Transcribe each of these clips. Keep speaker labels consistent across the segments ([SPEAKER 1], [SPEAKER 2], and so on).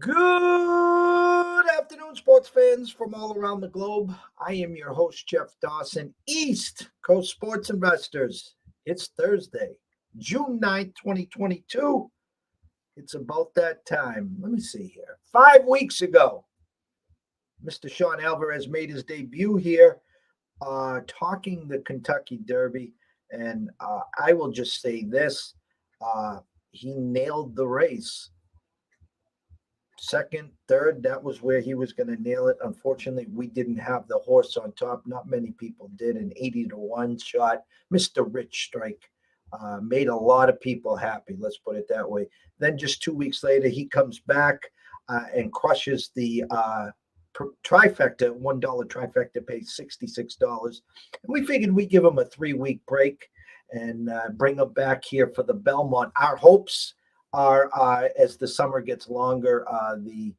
[SPEAKER 1] Good afternoon, sports fans from all around the globe. I am your host, Jeff Dawson, East Coast Sports Investors. It's Thursday, June 9th, 2022. It's about that time. Let me see here. 5 weeks ago, Mr. Sean Alvarez made his debut here talking the Kentucky Derby. And I will just say this. He nailed the race. Second, third, that was where he was going to nail it. Unfortunately, we didn't have the horse on top. Not many people did. An 80-1 shot. Mr. Rich Strike made a lot of people happy. Let's put it that way. Then just 2 weeks later, he comes back and crushes the trifecta. $1 trifecta pays $66. And we figured we'd give him a 3-week break and bring him back here for the Belmont. Our hopes are as the summer gets longer, the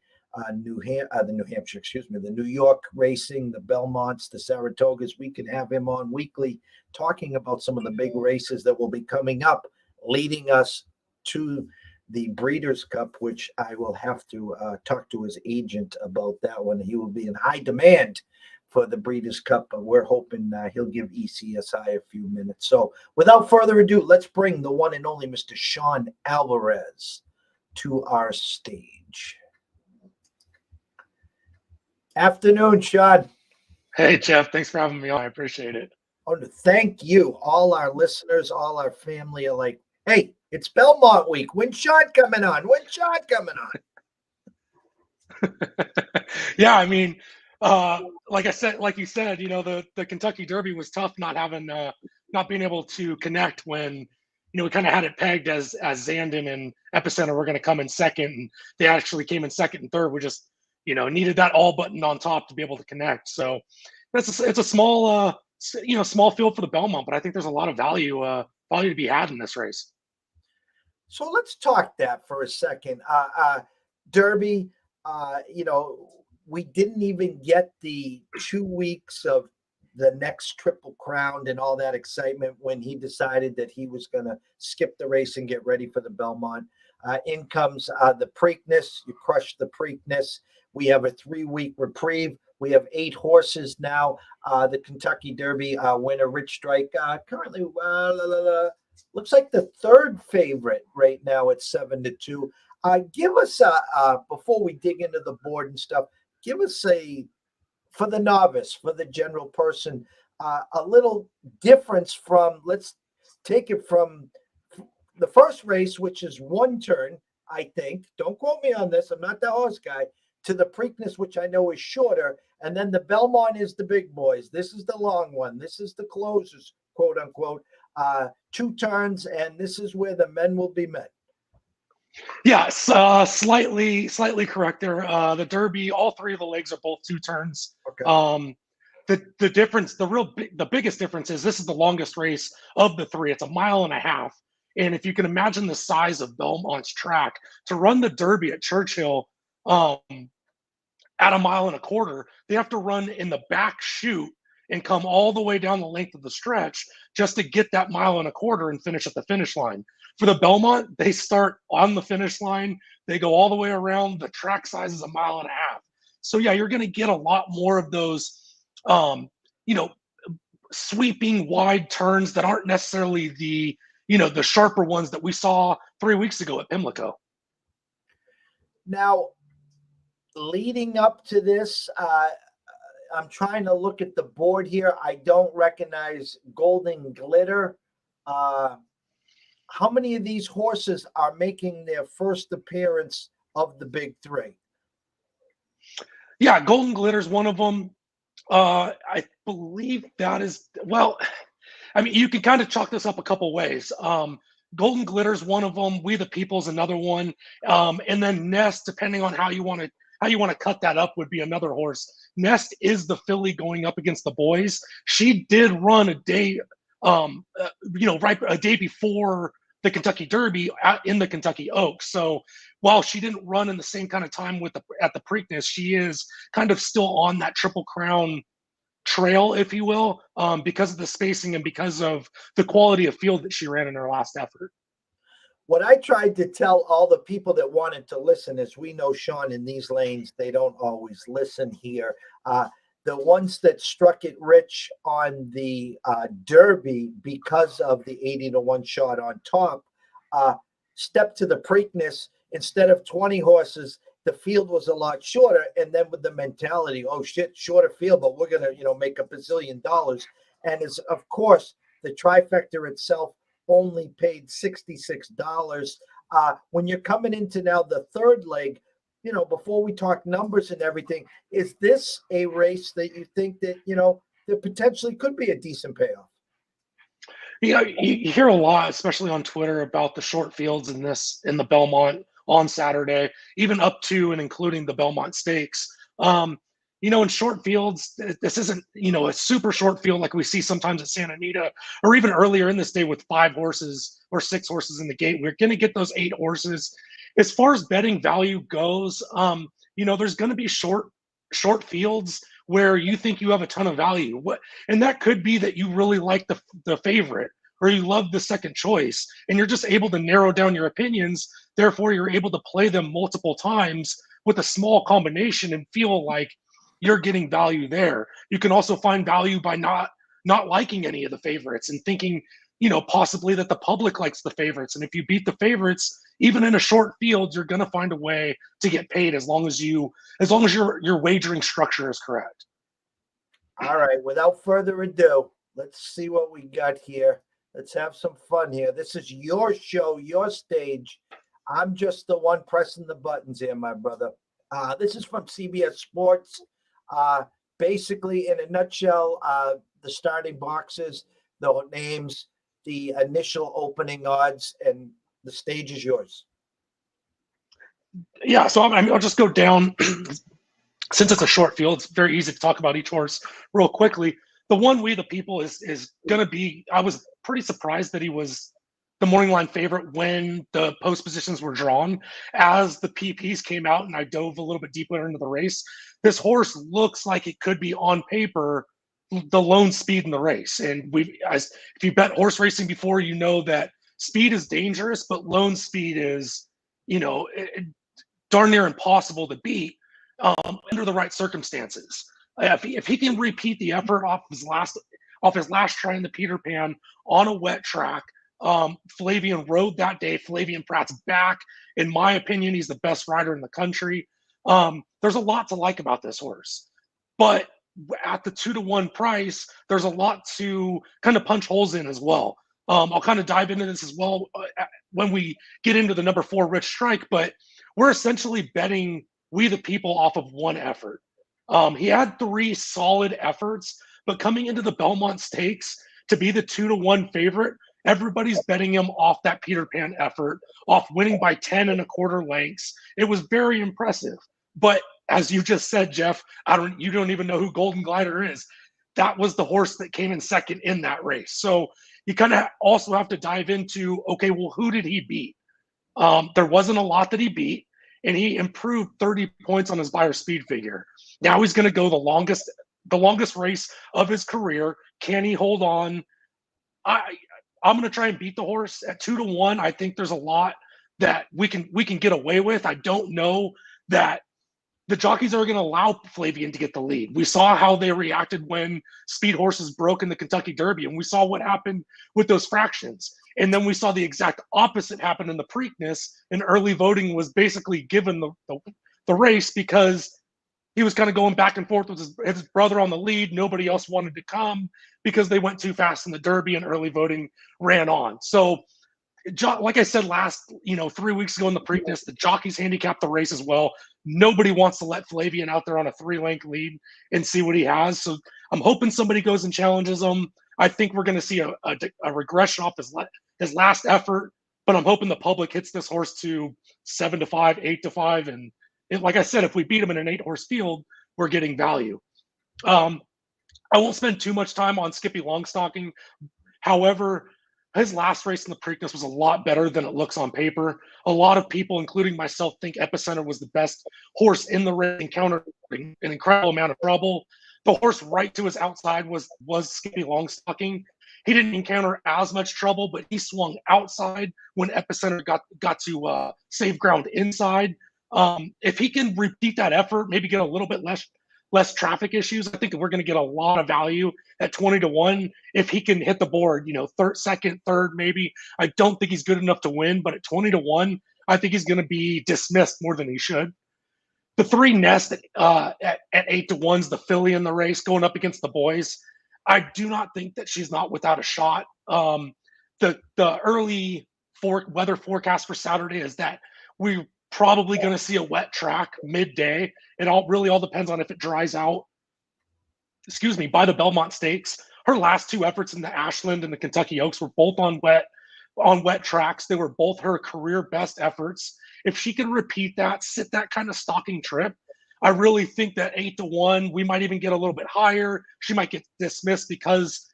[SPEAKER 1] New Hampshire, the New York racing, the Belmonts, the Saratogas, we can have him on weekly talking about some of the big races that will be coming up, leading us to the Breeders' Cup, which I will have to talk to his agent about that one. He will be in high demand for the Breeders' Cup, but we're hoping he'll give ECSI a few minutes. So without further ado, let's bring the one and only Mr. Sean Alvarez to our stage. Afternoon, Sean.
[SPEAKER 2] Hey, Jeff. Thanks for having me on. I appreciate it.
[SPEAKER 1] Oh, thank you. All our listeners, all our family are like, hey, it's Belmont week. When's Sean coming on? When's Sean coming
[SPEAKER 2] on? Yeah, I mean, like you said, the Kentucky Derby was tough not being able to connect when, we kind of had it pegged as Zandon and Epicenter were going to come in second, and they actually came in second and third. We just, needed that all button on top to be able to connect. So it's a small, small field for the Belmont, but I think there's a lot of value to be had in this race.
[SPEAKER 1] So let's talk that for a second. Derby, we didn't even get the 2 weeks of the next Triple Crown and all that excitement when he decided that he was going to skip the race and get ready for the Belmont. In comes the Preakness. You crush the Preakness. We have a 3-week reprieve. We have 8 horses now. The Kentucky Derby winner, Rich Strike, currently looks like the third favorite right now at 7-2. Give us before we dig into the board and stuff, give us for the novice, for the general person, a little difference from, let's take it from the first race, which is one turn, I think. Don't quote me on this. I'm not the horse guy. To the Preakness, which I know is shorter. And then the Belmont is the big boys. This is the long one. This is the closers, quote unquote. 2 turns, and this is where the men will be met.
[SPEAKER 2] Yes, slightly correct there. The Derby, all 3 of the legs are both 2 turns.
[SPEAKER 1] Okay.
[SPEAKER 2] The difference, the biggest difference is this is the longest race of the 3. It's 1.5 miles. And if you can imagine the size of Belmont's track, to run the Derby at Churchill at 1.25 miles, they have to run in the back chute and come all the way down the length of the stretch just to get that 1.25 miles and finish at the finish line. For the Belmont, they start on the finish line. They go all the way around. The track size is 1.5 miles. So yeah, you're going to get a lot more of those, sweeping wide turns that aren't necessarily the sharper ones that we saw 3 weeks ago at Pimlico.
[SPEAKER 1] Now, leading up to this, I'm trying to look at the board here. I don't recognize Golden Glitter. how many of these horses are making their first appearance of the big three?
[SPEAKER 2] Yeah, Golden Glitter's one of them. I believe that is, well, I mean, you can kind of chalk this up a couple ways. Golden Glitter's one of them. We the People's another one, and then Nest, depending on how you want to cut that up, would be another horse. Nest is the filly going up against the boys. She did run a day, right a day before the Kentucky Derby in the Kentucky Oaks. So while she didn't run in the same kind of time at the Preakness, she is kind of still on that Triple Crown trail, if you will, because of the spacing and because of the quality of field that she ran in her last effort.
[SPEAKER 1] What I tried to tell all the people that wanted to listen is we know, Sean, in these lanes, they don't always listen here. The ones that struck it rich on the Derby because of the 80-1 shot on top, stepped to the Preakness. Instead of 20 horses, the field was a lot shorter. And then with the mentality, oh shit, shorter field, but we're going to, make $1 bazillion. And it's, of course, the trifecta itself only paid $66. When you're coming into now the third leg, before we talk numbers and everything, is this a race that you think that, there potentially could be a decent payoff?
[SPEAKER 2] You hear a lot, especially on Twitter, about the short fields in the Belmont on Saturday, even up to and including the Belmont Stakes. In short fields, this isn't, a super short field like we see sometimes at Santa Anita, or even earlier in this day with 5 horses or 6 horses in the gate. We're going to get those 8 horses. As far as betting value goes, there's going to be short fields where you think you have a ton of value. And that could be that you really like the favorite, or you love the second choice, and you're just able to narrow down your opinions. Therefore, you're able to play them multiple times with a small combination and feel like you're getting value there. You can also find value by not liking any of the favorites and thinking, possibly that the public likes the favorites. And if you beat the favorites, even in a short field, you're going to find a way to get paid as long as your wagering structure is correct.
[SPEAKER 1] All right. Without further ado, let's see what we got here. Let's have some fun here. This is your show, your stage. I'm just the one pressing the buttons here, my brother. This is from CBS Sports. Basically, in a nutshell, the starting boxes, the names, the initial opening odds, and the stage is yours.
[SPEAKER 2] Yeah, so I'll just go down. Since it's a short field, it's very easy to talk about each horse real quickly. The one We the People is going to be, I was pretty surprised that he was the morning line favorite when the post positions were drawn. As the PPs came out and I dove a little bit deeper into the race, this horse looks like it could be on paper the lone speed in the race. And if you bet horse racing before, you know that speed is dangerous, but lone speed is, darn near impossible to beat under the right circumstances. If he can repeat the effort off his last try in the Peter Pan on a wet track, Flavien rode that day. Flavien Prat's back. In my opinion, he's the best rider in the country. There's a lot to like about this horse, but at the 2-1 price, there's a lot to kind of punch holes in as well. I'll kind of dive into this as well when we get into the number 4 Rich Strike, but we're essentially betting We the People off of one effort. He had 3 solid efforts, but coming into the Belmont Stakes to be the 2-1 favorite, everybody's betting him off that Peter Pan effort, off winning by 10 1/4 lengths. It was very impressive. But as you just said, Jeff, you don't even know who Golden Glider is. That was the horse that came in second in that race. So you kind of also have to dive into, okay, well, who did he beat? There wasn't a lot that he beat, and he improved 30 points on his buyer speed figure. Now he's going to go the longest race of his career. Can he hold on? I'm going to try and beat the horse at 2-1. I think there's a lot that we can get away with. I don't know that the jockeys are going to allow Flavien to get the lead. We saw how they reacted when speed horses broke in the Kentucky Derby, and we saw what happened with those fractions. And then we saw the exact opposite happen in the Preakness, and early voting was basically given the race because he was kind of going back and forth with his brother on the lead. Nobody else wanted to come because they went too fast in the Derby, and early voting ran on. So like I said last, 3 weeks ago in the Preakness, the jockeys handicapped the race as well. Nobody wants to let Flavian out there on a 3-length lead and see what he has. So I'm hoping somebody goes and challenges him. I think we're going to see a regression off his last effort, but I'm hoping the public hits this horse to 7-5, 8-5, and like I said, if we beat him in an 8-horse field, we're getting value. I won't spend too much time on Skippy Longstocking. However, his last race in the Preakness was a lot better than it looks on paper. A lot of people, including myself, think Epicenter was the best horse in the race, encountering an incredible amount of trouble. The horse right to his outside was Skippy Longstocking. He didn't encounter as much trouble, but he swung outside when Epicenter got to save ground inside. If he can repeat that effort, maybe get a little bit less traffic issues, I think we're going to get a lot of value at 20-1 if he can hit the board, second, third, maybe. I don't think he's good enough to win, but at 20-1, I think he's going to be dismissed more than he should. The 3 Nest at 8-1's the filly in the race going up against the boys. I do not think that she's not without a shot. The early weather forecast for Saturday is that we're probably going to see a wet track midday. It all depends on if it dries out. By the Belmont Stakes. Her last 2 efforts in the Ashland and the Kentucky Oaks were both on wet tracks. They were both her career best efforts. If she can repeat that, sit that kind of stalking trip, I really think that 8-1, we might even get a little bit higher. She might get dismissed because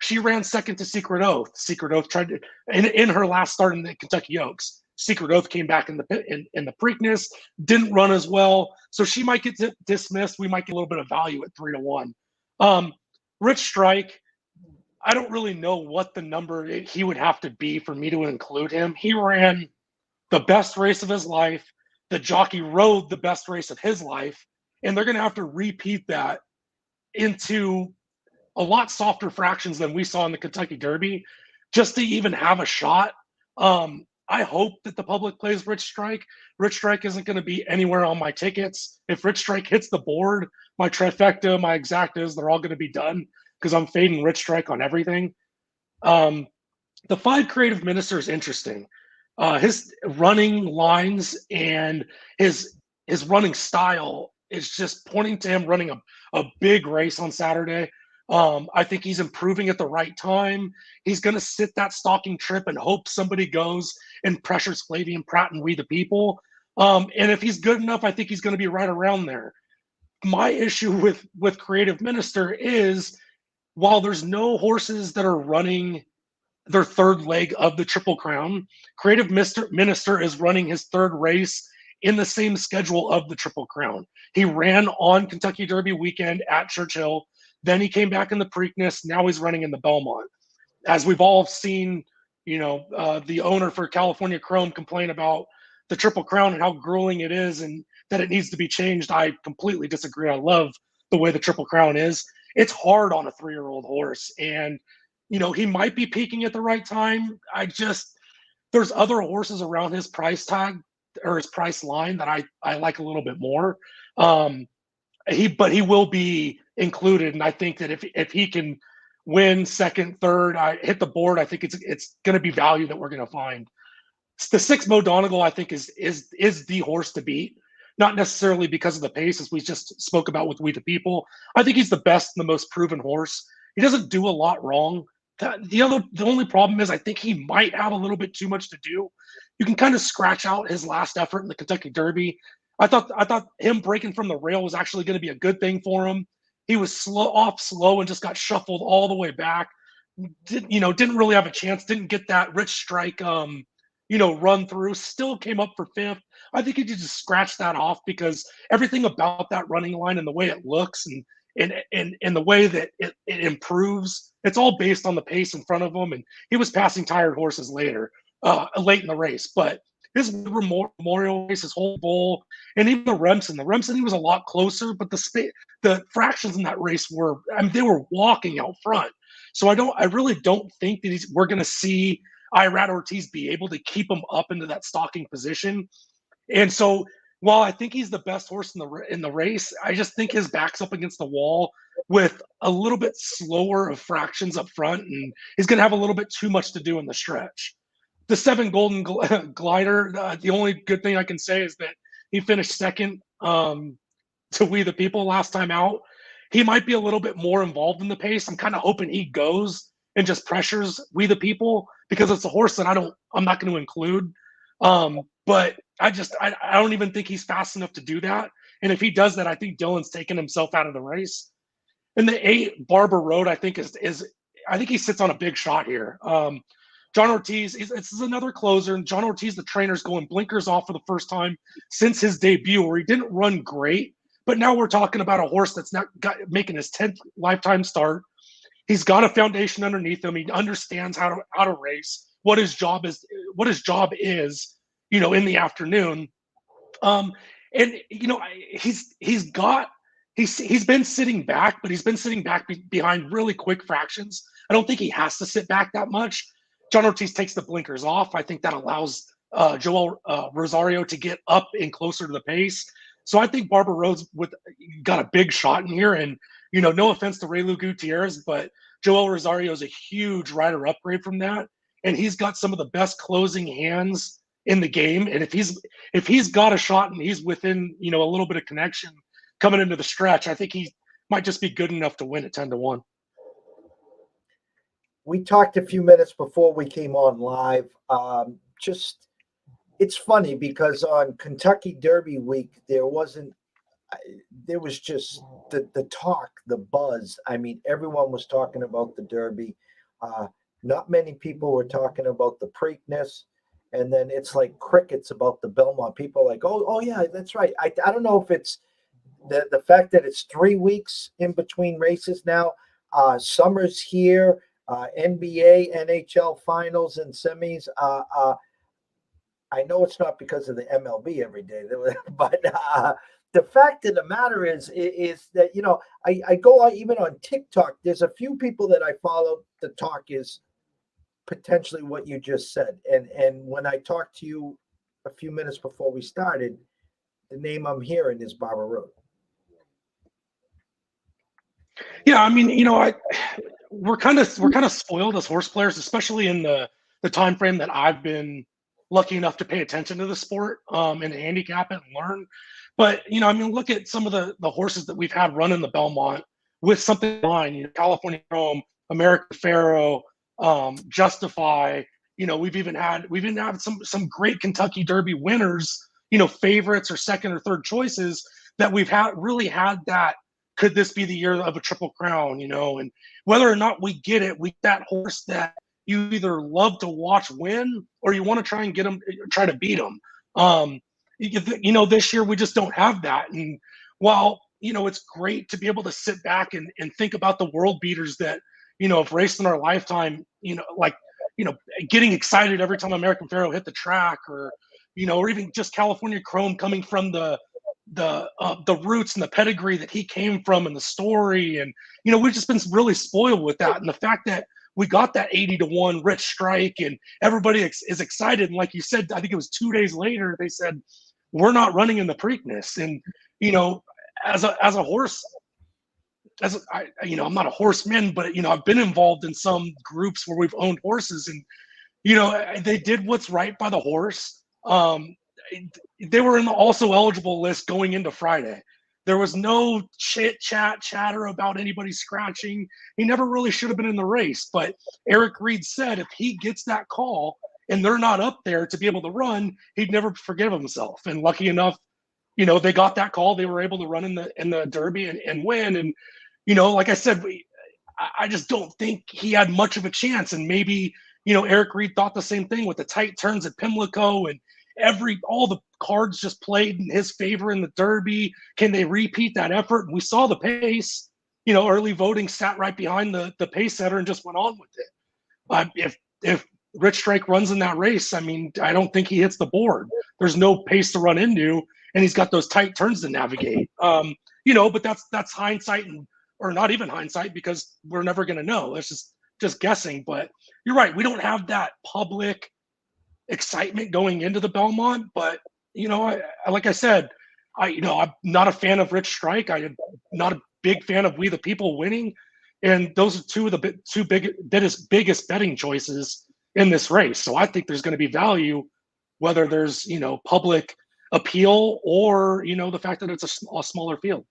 [SPEAKER 2] she ran second to Secret Oath. Secret Oath tried to in her last start in the Kentucky Oaks. Secret Oath came back in the Preakness, didn't run as well, so she might get dismissed. We might get a little bit of value at 3-1. Rich Strike, I don't really know what the number he would have to be for me to include him. He ran the best race of his life. The jockey rode the best race of his life, and they're going to have to repeat that into a lot softer fractions than we saw in the Kentucky Derby just to even have a shot. I hope that the public plays Rich Strike. Rich Strike isn't going to be anywhere on my tickets. If Rich Strike hits the board, my trifecta, my exactas, they're all going to be done because I'm fading Rich Strike on everything. The 5 Creative Minister is interesting. His running lines and his running style is just pointing to him running a big race on Saturday. I think he's improving at the right time. He's going to sit that stalking trip and hope somebody goes and pressures Flavian Pratt and We the People. And if he's good enough, I think he's going to be right around there. My issue with Creative Minister is while there's no horses that are running their third leg of the Triple Crown, Creative Minister is running his third race in the same schedule of the Triple Crown. He ran on Kentucky Derby weekend at Churchill. Then he came back in the Preakness. Now he's running in the Belmont. As we've all seen, the owner for California Chrome complain about the Triple Crown and how grueling it is and that it needs to be changed. I completely disagree. I love the way the Triple Crown is. It's hard on a 3-year-old horse. And, he might be peaking at the right time. There's other horses around his price tag or his price line that I like a little bit more. But he will be included, and I think that if he can win second, third, hit the board, I think it's going to be value that we're going to find. The 6 Mo Donegal, I think, is the horse to beat, not necessarily because of the pace, as we just spoke about with We the People. I think he's the best and the most proven horse. He doesn't do a lot wrong. The only problem is I think he might have a little bit too much to do. You can kind of scratch out his last effort in the Kentucky Derby. I thought him breaking from the rail was actually going to be a good thing for him. He was slow and just got shuffled all the way back. Didn't really have a chance. Didn't get that Rich Strike, run through. Still came up for 5th. I think he could just scratch that off because everything about that running line and the way it looks and the way that it improves, it's all based on the pace in front of him. And he was passing tired horses late in the race, but his Memorial race, his whole bowl, and even the Remsen, he was a lot closer, but the fractions in that race they were walking out front. So I really don't think that we're going to see Irad Ortiz be able to keep him up into that stalking position. And so while I think he's the best horse in the race, I just think his back's up against the wall with a little bit slower of fractions up front, and he's going to have a little bit too much to do in the stretch. the 7 Golden Glider. The only good thing I can say is that he finished second to We the People last time out. He might be a little bit more involved in the pace. I'm kind of hoping he goes and just pressures We the People because it's a horse that I'm not going to include. But I don't even think he's fast enough to do that. And if he does that, I think Dylan's taking himself out of the race. And the 8 Barber Road, I think is I think he sits on a big shot here. John Ortiz, this is another closer, and John Ortiz, the trainer's going blinkers off for the first time since his debut, where he didn't run great. But now we're talking about a horse that's not making his 10th lifetime start. He's got a foundation underneath him. He understands how to race, what his job is, in the afternoon. And he's been sitting back, but he's been sitting back behind really quick fractions. I don't think he has to sit back that much. John Ortiz takes the blinkers off. I think that allows Joel Rosario to get up and closer to the pace. So I think Barber Road's got a big shot in here. And, no offense to Raylu Gutierrez, but Joel Rosario is a huge rider upgrade from that. And he's got some of the best closing hands in the game. And if he's got a shot and he's within, a little bit of connection coming into the stretch, I think he might just be good enough to win at 10-1.
[SPEAKER 1] We talked a few minutes before we came on live. It's funny because on Kentucky Derby week, there was just the talk, the buzz. I mean, everyone was talking about the Derby. Not many people were talking about the Preakness. And then it's like crickets about the Belmont. People are like, oh yeah, that's right. I don't know if it's the fact that it's 3 weeks in between races now. Summer's here. NBA, NHL finals and semis. I know it's not because of the MLB every day, but the fact of the matter is that, I go out even on TikTok. There's a few people that I follow. The talk is potentially what you just said. And when I talked to you a few minutes before we started, the name I'm hearing is Barber Road.
[SPEAKER 2] Yeah, I mean, we're kind of spoiled as horse players, especially in the time frame that I've been lucky enough to pay attention to the sport and handicap it and learn. But look at some of the horses that we've had running the Belmont with something in mind. California Chrome, American Pharaoh, Justify. We've even had some great Kentucky Derby winners. Favorites or second or third choices that we've had that. Could this be the year of a Triple Crown? And whether or not we get it, we that horse that you either love to watch win or you want to try and get him, try to beat him. This year we just don't have that. And while it's great to be able to sit back and think about the world beaters that have raced in our lifetime. Getting excited every time American Pharaoh hit the track, or even just California Chrome coming from the roots and the pedigree that he came from and the story. And, we've just been really spoiled with that. And the fact that we got that 80-1 Rich Strike and everybody is excited. And like you said, I think it was 2 days later, they said, we're not running in the Preakness. And, as a horse, I'm not a horseman, but, I've been involved in some groups where we've owned horses and, they did what's right by the horse. They were in the also eligible list going into Friday. There was no chatter about anybody scratching. He never really should have been in the race. But Eric Reed said if he gets that call and they're not up there to be able to run, he'd never forgive himself. And lucky enough, they got that call. They were able to run in the Derby and win. And, like I said, I just don't think he had much of a chance. And maybe, Eric Reed thought the same thing with the tight turns at Pimlico and all the cards just played in his favor in the Derby. Can they repeat that effort? And we saw the pace. Early voting sat right behind the pace setter and just went on with it. If Rich Strike runs in that race, I mean, I don't think he hits the board. There's no pace to run into, and he's got those tight turns to navigate. But that's hindsight, or not even hindsight, because we're never going to know. It's just guessing. But you're right. We don't have that public excitement going into the Belmont, but like I said, I'm not a fan of Rich Strike. I am not a big fan of We the People winning, and those are two of the biggest betting choices in this race. So I think there's going to be value, whether there's, public appeal or, the fact that it's a smaller field.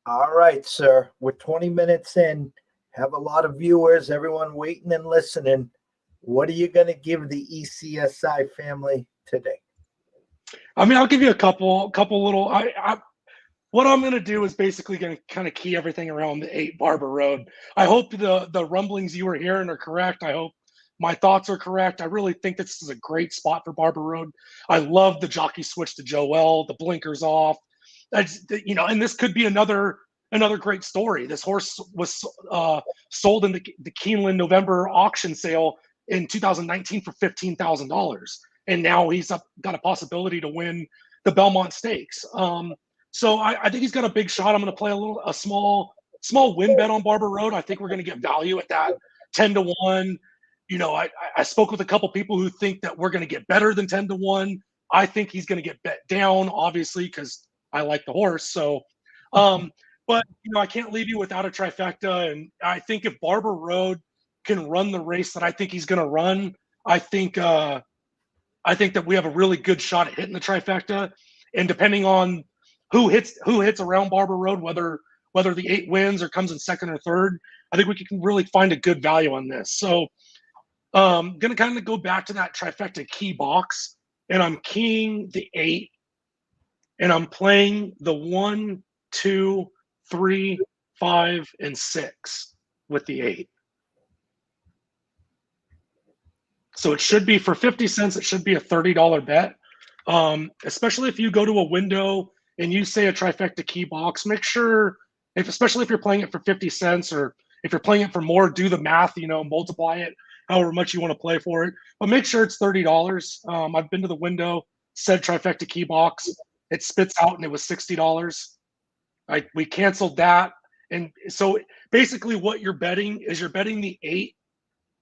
[SPEAKER 1] All right, sir. We're 20 minutes in. Have a lot of viewers, everyone waiting and listening. What are you going to give the ECSI family today?
[SPEAKER 2] I mean, I'll give you a couple little. What I'm going to do is basically going to kind of key everything around the 8 Barber Road. I hope the rumblings you were hearing are correct. I hope my thoughts are correct. I really think this is a great spot for Barber Road. I love the jockey switch to Joel, the blinkers off. And this could be another great story. This horse was sold in the Keeneland November auction sale in 2019 for $15,000, and now he's got a possibility to win the Belmont Stakes. So I think he's got a big shot. I'm going to play a small win bet on Barber Road. I think we're going to get value at that 10-1. I spoke with a couple people who think that we're going to get better than 10-1. I think he's going to get bet down, obviously, because I like the horse. So, but I can't leave you without a trifecta. And I think if Barber Road can run the race that I think he's going to run, I think that we have a really good shot at hitting the trifecta. And depending on who hits around Barber Road, whether the 8 wins or comes in second or third, I think we can really find a good value on this. So, going to kind of go back to that trifecta key box, and I'm keying the 8. And I'm playing the 1, 2, 3, 5, and 6 with the 8. So it should be for 50 cents. It should be a $30 bet. Especially if you go to a window and you say a trifecta key box, make sure, especially if you're playing it for 50 cents, or if you're playing it for more, do the math, multiply it however much you want to play for it. But make sure it's $30. I've been to the window, said trifecta key box. It spits out and it was $60. We canceled that. And so basically what you're betting is you're betting the 8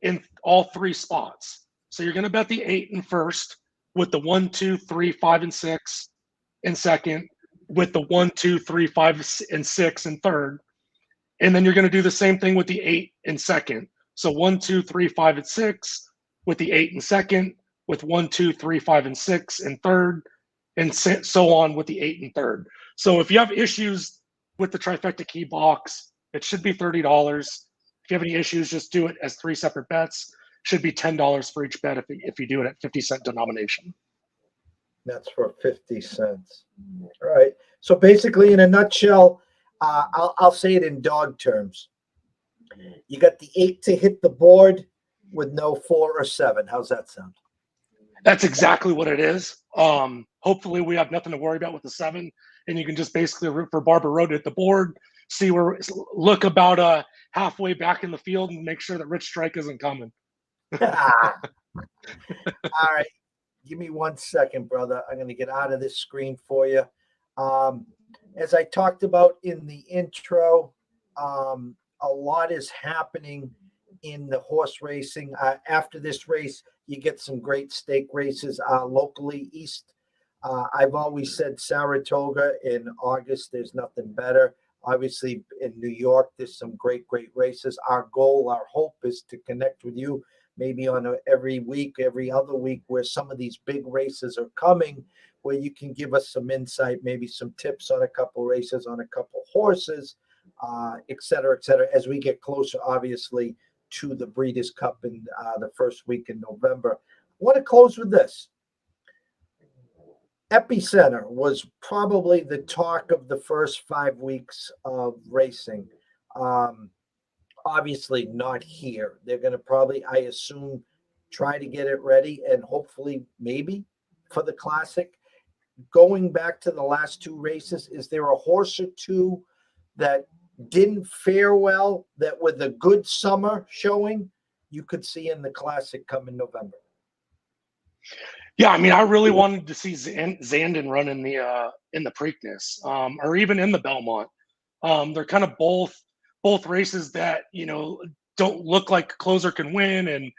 [SPEAKER 2] in all 3 spots. So you're going to bet the 8 in first, with the 1, 2, 3, 5, and 6 in second, with the 1, 2, 3, 5, and 6 in third. And then you're going to do the same thing with the 8 in second. So 1, 2, 3, 5, and 6 with the 8 in second, with 1, 2, 3, 5, and 6 in third, and so on with the 8 and third. So if you have issues with the trifecta key box, it should be $30. If you have any issues, just do it as 3 separate bets. Should be $10 for each bet if you do it at 50-cent denomination.
[SPEAKER 1] That's for 50 cents. All right. So basically, in a nutshell, I'll say it in dog terms. You got the 8 to hit the board with no 4 or 7. How's that sound?
[SPEAKER 2] That's exactly what it is. Hopefully we have nothing to worry about with the 7, and you can just basically root for Barber Road to hit the board, look about halfway back in the field and make sure that Rich Strike isn't coming.
[SPEAKER 1] All right. Give me 1 second, brother. I'm going to get out of this screen for you. As I talked about in the intro, a lot is happening in the horse racing. After this race, you get some great stake races locally east. I've always said Saratoga in August, there's nothing better. Obviously, in New York, there's some great races. Our goal, our hope is to connect with you maybe on every week, every other week, where some of these big races are coming, where you can give us some insight, maybe some tips on a couple races, on a couple horses, et cetera, as we get closer, obviously, to the Breeders' Cup in the first week in November. I want to close with this. Epicenter was probably the talk of the first 5 weeks of racing. Obviously not here. They're going to probably, I assume, try to get it ready and hopefully maybe for the Classic. Going back to the last 2 races, is there a horse or 2 that didn't fare well, that with a good summer showing, you could see in the Classic come in November?
[SPEAKER 2] Yeah, I mean, I really wanted to see Zandon run in the Preakness, or even in the Belmont. They're kind of both races that don't look like closer can win, and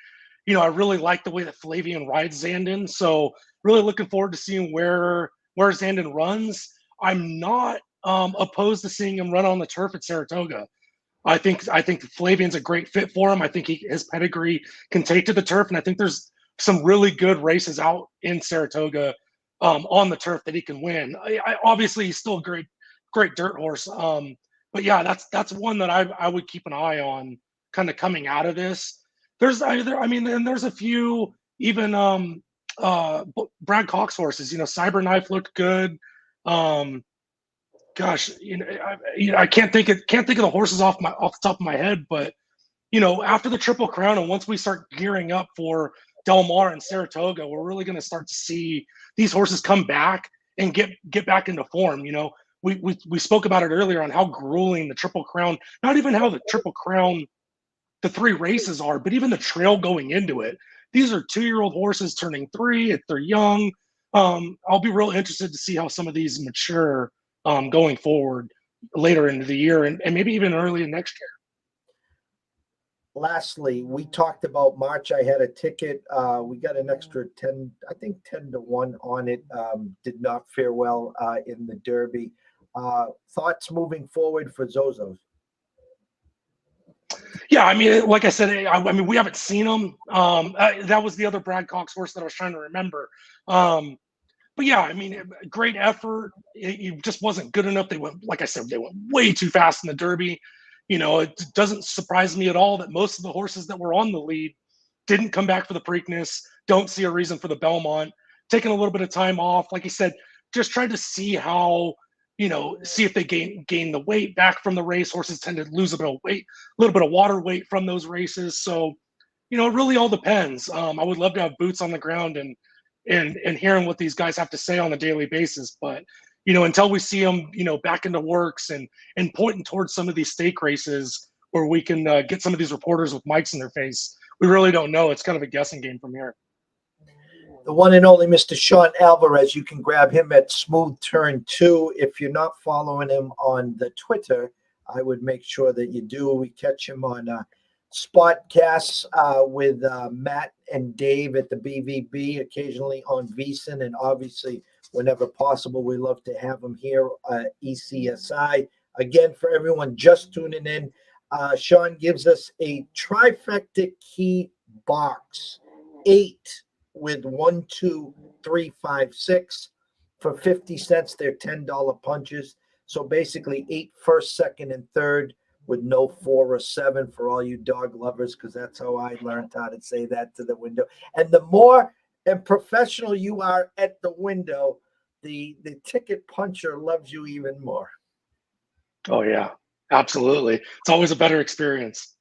[SPEAKER 2] I really like the way that Flavian rides Zandon. So really looking forward to seeing where Zandon runs. I'm not opposed to seeing him run on the turf at Saratoga. I think Flavian's a great fit for him. I think his pedigree can take to the turf, and I think there's some really good races out in Saratoga on the turf that he can win. Obviously, he's still a great dirt horse. But yeah, that's one that I would keep an eye on, kind of coming out of this. And there's a few even Brad Cox horses. Cyberknife looked good. Um, Gosh, I can't think of the horses off the top of my head, but after the Triple Crown and once we start gearing up for Del Mar and Saratoga, we're really going to start to see these horses come back and get back into form. We spoke about it earlier on how grueling the Triple Crown, not even how the Triple Crown, the three races are, but even the trail going into it. These are 2-year-old horses turning 3 if they're young. I'll be real interested to see how some of these mature going forward later into the year and maybe even early in next year.
[SPEAKER 1] Lastly, we talked about March. I had a ticket. We got an extra 10, I think 10-1 on it. Did not fare well in the Derby. Thoughts moving forward for Zozos?
[SPEAKER 2] Yeah, I mean, like I said, we haven't seen them. That was the other Brad Cox horse that I was trying to remember. But yeah, I mean, great effort. It just wasn't good enough. They went, like I said, they went way too fast in the Derby. It doesn't surprise me at all that most of the horses that were on the lead didn't come back for the Preakness. Don't see a reason for the Belmont. Taking a little bit of time off, like you said, just trying to see how, see if they gain the weight back from the race. Horses tend to lose a bit of weight, a little bit of water weight from those races. So, it really all depends. I would love to have boots on the ground and hearing what these guys have to say on a daily basis. But until we see them, back into works and pointing towards some of these stake races where we can get some of these reporters with mics in their face, we really don't know. It's kind of a guessing game from here.
[SPEAKER 1] The one and only Mr. Sean Alvarez. You can grab him at Smooth Turn 2. If you're not following him on the Twitter, I would make sure that you do. We catch him on Spotcasts with Matt and Dave at the BVB, occasionally on VSiN, and obviously whenever possible, we love to have him here at ECSI. Again, for everyone just tuning in, Sean gives us a trifecta key box, 8 with 1, 2, 3, 5, 6 for 50 cents. They're $10 punches. So basically 8 first, second, and third, with no 4 or 7 for all you dog lovers, because that's how I learned how to say that to the window. And the more and professional you are at the window, the ticket puncher loves you even more.
[SPEAKER 2] Oh, yeah, absolutely. It's always a better experience.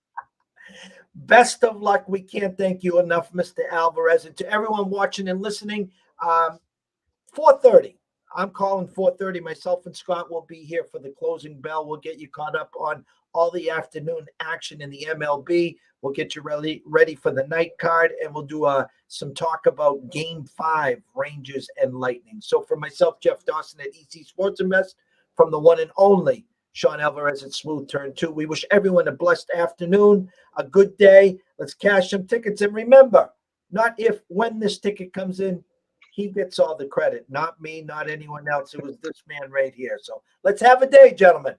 [SPEAKER 1] Best of luck. We can't thank you enough, Mr. Alvarez. And to everyone watching and listening, 4:30. I'm calling 4:30. Myself and Scott will be here for the closing bell. We'll get you caught up on all the afternoon action in the MLB. We'll get you ready for the night card, and we'll do some talk about Game 5, Rangers and Lightning. So for myself, Jeff Dawson at EC Sports Invest, from the one and only Sean Alvarez at Smooth Turn 2, we wish everyone a blessed afternoon, a good day. Let's cash some tickets. And remember, not if, when this ticket comes in, he gets all the credit. Not me, not anyone else. It was this man right here. So let's have a day, gentlemen.